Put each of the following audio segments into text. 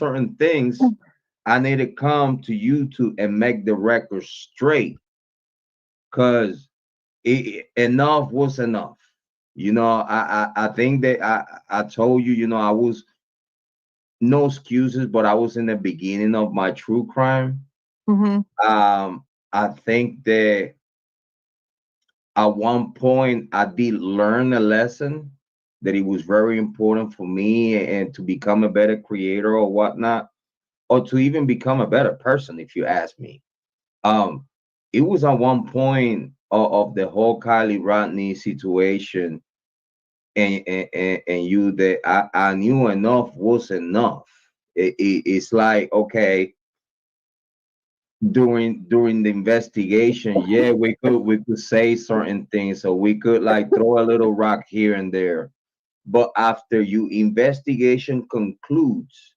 certain things, I need to come to YouTube and make the record straight, because enough was enough. I think that I told you, I was, no excuses, but I was in the beginning of my true crime. I think that at one point I did learn a lesson that it was very important for me and to become a better creator or whatnot, or to even become a better person, if you ask me. It was at one point of the whole Kiely Rodni situation, and you, that I knew enough was enough. It's like, okay, during the investigation, yeah, we could say certain things, so we could like throw a little rock here and there, but after you investigation concludes,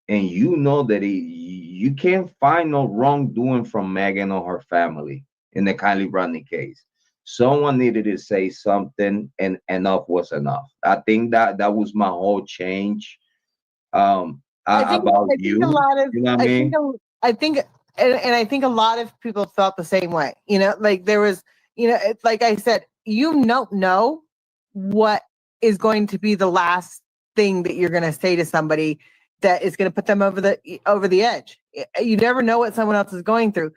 and you know that you can't find no wrongdoing from Megan or her family in the Kiely Rodni case. Someone needed to say something, and enough was enough. I think that was my whole change, about I think a you. lot of, You know what I mean? I think, and I think a lot of people felt the same way. Like there was, it's like I said, you don't know what is going to be the last thing that you're going to say to somebody that is going to put them over the edge. You never know what someone else is going through.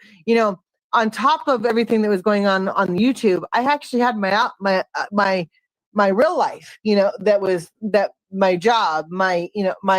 On top of everything that was going on YouTube, I actually had my real life. That my job, my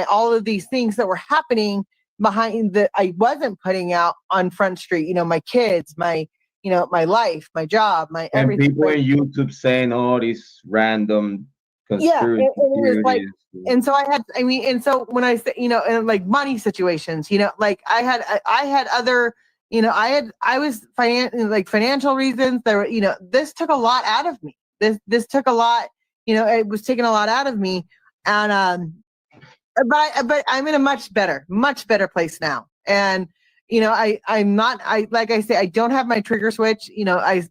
all of these things that were happening behind that I wasn't putting out on Front Street. My kids, my life, my job, my And everything. people in YouTube saying all these random Yeah, conspiracy and it was like, theories. and so and so when I say, and like money situations, like I had other, I was financial reasons. There were, this took a lot out of me. This took a lot, it was taking a lot out of me, and but I'm in a much better place now, and I'm not, like I say, I don't have my trigger switch. I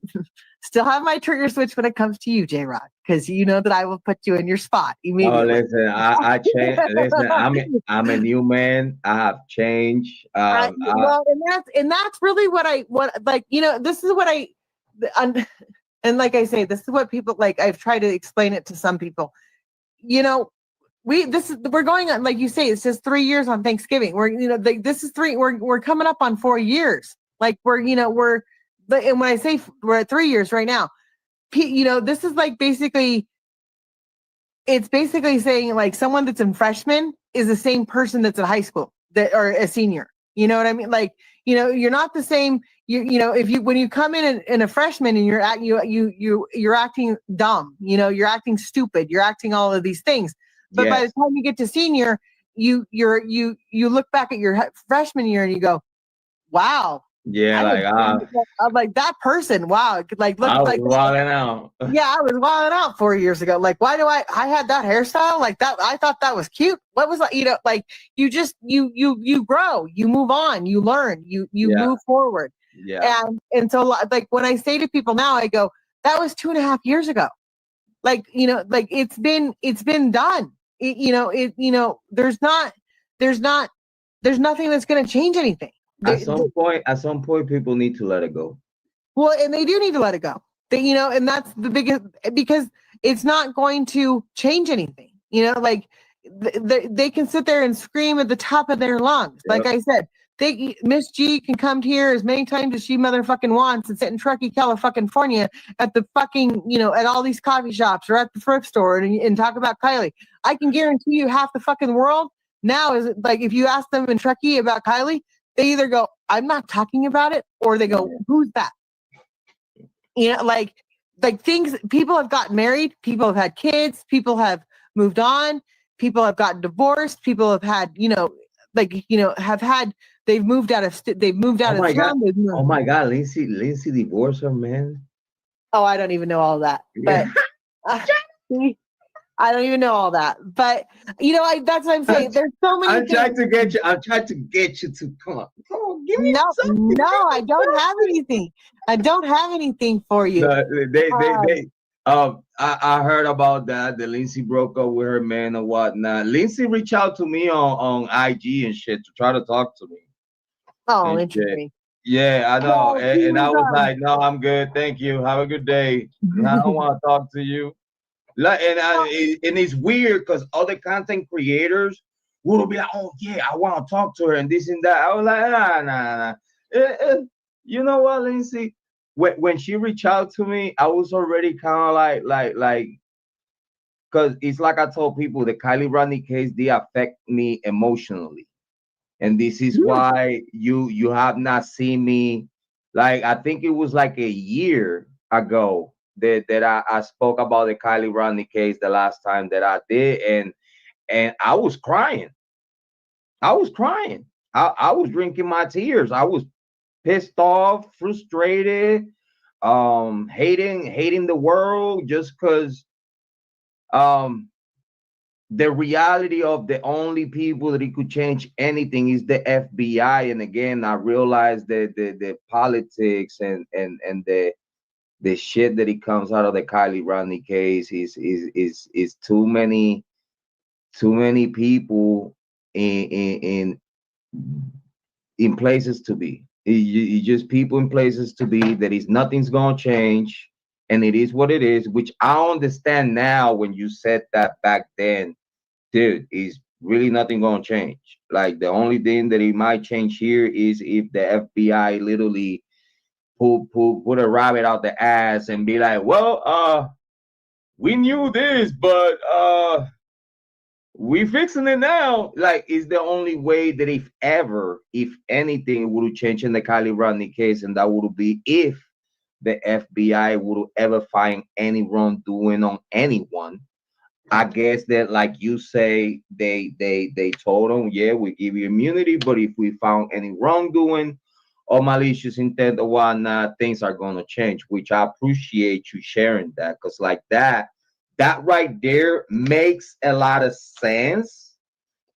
still have my trigger switch when it comes to you, Jrod, because you know that I will put you in your spot Oh, immediately. listen, I changed. Listen, I'm a new man. I have changed. Well, and that's really what like, this is what and, and like I say, this is what people like. I've tried to explain it to some people. We're going on, like you say, it's just 3 years on Thanksgiving. This is we're coming up on 4 years. Like and when I say we're at 3 years right now, this is like it's basically saying like someone that's in freshman is the same person that's in high school or a senior. You know what I mean? Like, you're not the same. When you come in a freshman and you're acting dumb, you're acting stupid, you're acting all of these things. But by the time you get to senior, you look back at your freshman year and you go, wow. Yeah, I'm like that person. Wow, like look I was like wilding out. Yeah, I was wilding out 4 years ago. Like, why do I had that hairstyle like that? I thought that was cute. What was that? Like you just you grow, you move on, you learn, you move forward. Yeah. And so like when I say to people now, I go, that was 2.5 years ago. Like, like it's been done. There's nothing that's going to change anything. At some point, people need to let it go. Well, and they do need to let it go. And that's the biggest, because it's not going to change anything. Like they can sit there and scream at the top of their lungs. Yep. Like I said, Miss G can come here as many times as she motherfucking wants and sit in Truckee, California at the fucking, at all these coffee shops or at the thrift store and talk about Kiely. I can guarantee you half the fucking world now is like, if you ask them in Truckee about Kiely, they either go, I'm not talking about it, or they go, who's that? Like things, people have gotten married, people have had kids, people have moved on, people have gotten divorced, people have had, they've moved out of town. Oh my God, Lindsay divorced her man. Oh, I don't even know all that, but I don't even know all that, but that's what I'm saying. There's so many. I'm trying to get you to come on, give me something. No, I don't have anything. I don't have anything for you. No, I heard about that. That Lindsay broke up with her man or whatnot. Lindsay reached out to me on IG and shit to try to talk to me Oh, and shit. interesting. Yeah, I know. Well, he And I was was like, no, I'm good. Thank you. Have a good day. I don't want to talk to you. Like, and it's weird because other content creators will be like, oh yeah, I want to talk to her and this and that. I was like, nah. Eh, eh, you know what, Lindsay? When she reached out to me, I was already kind of like, because it's like I told people, the Kiely Rodni case did affect me emotionally, and this is yeah. why you have not seen me. Like, I think it was like a year ago that I spoke about the Kiely Rodni case the last time that I did, and I was crying. I was crying. I was drinking my tears. I was pissed off, frustrated, hating the world just because um the reality of the only people that it could change anything is the FBI. And again, I realized that the politics and the shit that it comes out of the Kiely Rodni case is too many people in places to be. You just people in places to be. That is nothing's gonna change, and it is what it is. Which I understand now. When you said that back then, dude, is really nothing gonna change. Like, the only thing that it might change here is if the FBI literally put a rabbit out the ass and be like, well, we knew this, but we fixing it now. Like, is the only way that if ever, if anything, would change in the Kiely Rodni case, and that would be if the FBI would ever find any wrongdoing on anyone. I guess that, like you say, they told them, yeah, we give you immunity, but if we found any wrongdoing or malicious intent or whatnot, things are gonna change. Which I appreciate you sharing that, because like that right there makes a lot of sense,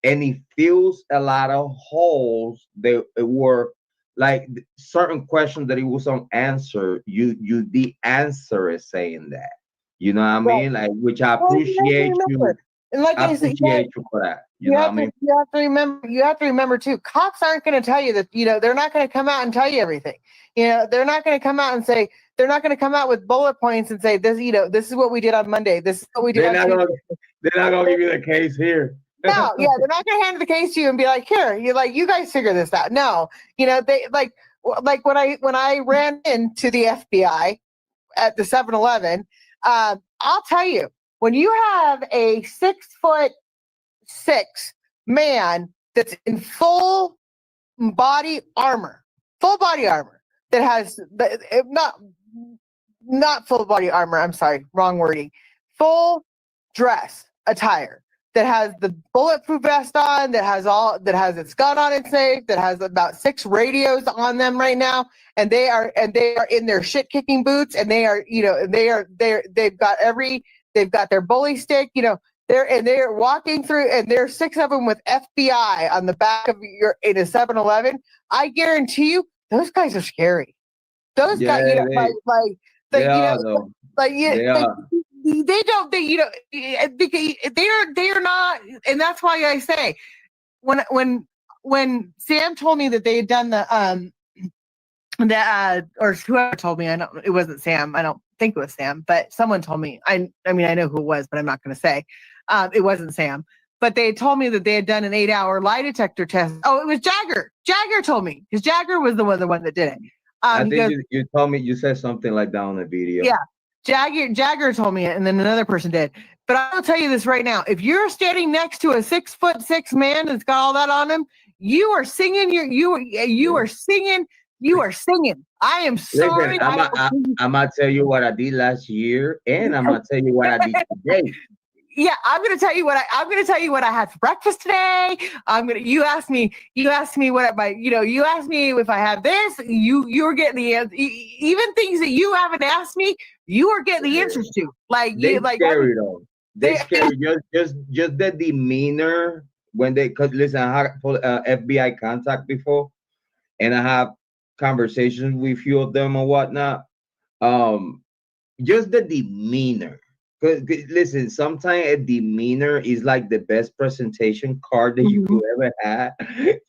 and it fills a lot of holes that were like certain questions that it was unanswered. You the answer is saying that. You know what I Right. mean? Like, which I Well, you have to appreciate you. remember, and like I I said, yeah, appreciate you for that. You know what I mean? you have to remember too, cops aren't going to tell you that, they're not going to come out and tell you everything. They're not going to come out and say, they're not going to come out with bullet points and say this, this is what we did on Monday, this is what we did They're on not Tuesday. gonna they're not gonna give you the case here. No, yeah, they're not going to hand the case to you and be like, here, you guys figure this out. No, they like when I ran into the FBI at the 7-Eleven, I'll tell you, when you have a 6'6" man that's in full body armor that has not full body armor. I'm sorry, wrong wording. Full dress attire that has the bulletproof vest on, that has its gun on its safe, that has about 6 radios on them right now, and they are in their shit kicking boots, and they've got their bully stick, they're walking through, and there's 6 of them with FBI on the back of in a 7-Eleven. I guarantee you, those guys are scary. Those Yeah, guys, they are though. like yeah, They are. they don't because they are not, and that's why I say when Sam told me that they had done or whoever told me, I know it wasn't Sam, I don't think it was Sam, but someone told me, I mean, I know who it was, but I'm not going to say it wasn't Sam, but they told me that they had done an 8-hour lie detector test. Oh, it was Jagger told me, because Jagger was the one that did it. I think you told me, you said something like that on the video. Yeah, Jagger told me it, and then another person did. But I'll tell you this right now: if you're standing next to a 6'6" man that's got all that on him, you are singing. You are singing. You are singing. I am sorry. Listen, I'm gonna tell you what I did last year, and I'm gonna tell you what I did today. Yeah, I'm gonna tell you what I had for breakfast today. You asked me what you asked me if I have this. You're getting the answer. Even things that you haven't asked me, you are getting the answers to. Scary though. They scary. Just the demeanor when cause listen, I had FBI contact before, and I have conversations with few of them or whatnot. Just the demeanor Listen, sometimes a demeanor is like the best presentation card that you Mhm. could ever have.